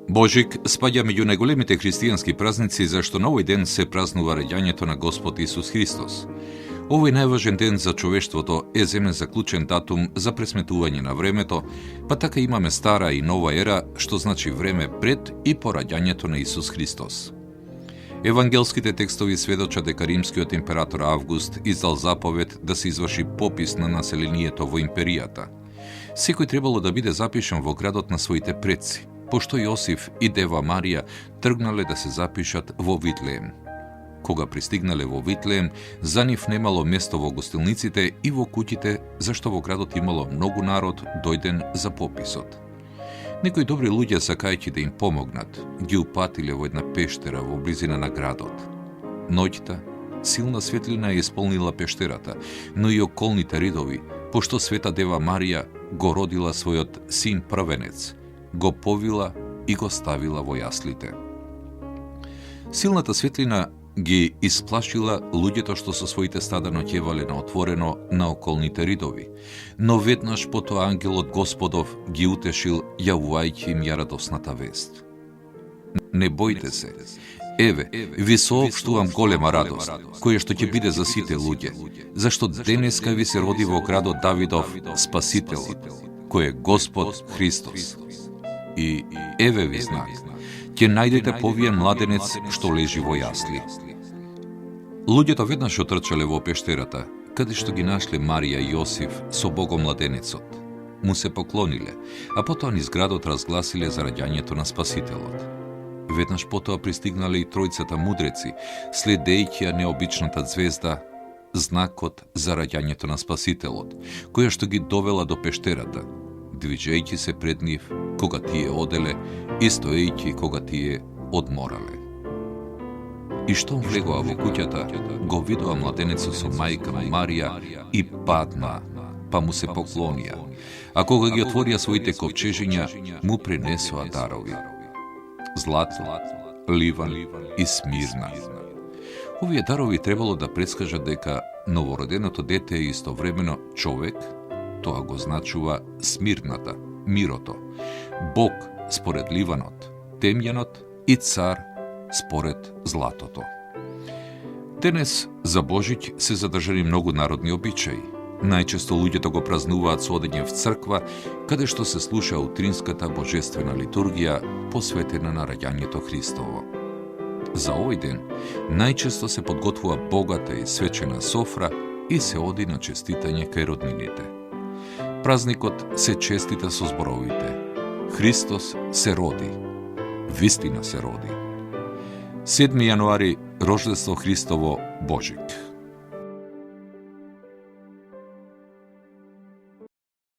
Божик спаѓа меѓу најголемите христијански празници, зашто на овој ден се празнува раѓањето на Господ Исус Христос. Овој најважен ден за човештвото е земен заклучен датум за пресметување на времето, па така имаме стара и нова ера, што значи време пред и по раѓањето на Исус Христос. Евангелските текстови сведочат дека римскиот император Август издал заповед да се изврши попис на населението во империјата. Секој требало да биде запишан во градот на своите предци, пошто Јосиф и Дева Марија тргнале да се запишат во Витлеем. Кога пристигнале во Витлеем, за нив немало место во гостилниците и во куќите, зашто во градот имало многу народ дојден за пописот. Некои добри луѓе, сакајќи да им помогнат, ги упатиле во една пештера во близина на градот. Ноќта, силна светлина ја исполнила пештерата, но и околните ридови, пошто Света Дева Марија го родила својот син првенец, го повила и го ставила во јаслите. Силната светлина ги исплашила луѓето што со своите стада ноќевале на отворено на околните ридови, но веднаш потоа ангелот Господов ги утешил, јавувајќи им ја радосната вест. Не бојте се, еве, ви соопштувам голема радост, која што ќе биде за сите луѓе, зашто денеска ви се роди во градот Давидов Спасителот, кој е Господ Христос. И еве ви знак, ќе најдете повиен младенец што лежи во јасли. Луѓето веднаш отрчале во пештерата, каде што ги нашле Марија и Јосиф со богомладенецот. Му се поклониле, а потоа низ градот разгласиле за раѓањето на Спасителот. Веднаш потоа пристигнале и тројцата мудреци, следејќи ја необичната звезда, знакот за раѓањето на Спасителот, која што ги довела до пештерата, движејќи се пред нив кога тие оделе и стоејќи кога тие одморале. И штом влегоа во куќата, го видоа младенецот со мајка Марија и падна, па му се поклонија, а кога ги отворија своите ковчежиња, му пренесоа дарови: злато, ливан и смирна. Овие дарови требало да предскажат дека новороденото дете е истовремено човек, тоа го значува смирната, мирото, Бог според ливанот, темјанот и цар според златото. Денес за Божиќ се задржани многу народни обичаи. Најчесто луѓето го празнуваат со одење в црква, каде што се слуша утринската божествена литургија посветена на раѓањето Христово. За овој ден најчесто се подготвува богата и свечена софра и се оди на честитање кај роднините. Празникот се честита со зборовите: Христос се роди, вистина се роди. 7 јануари, Рождество Христово, Божик.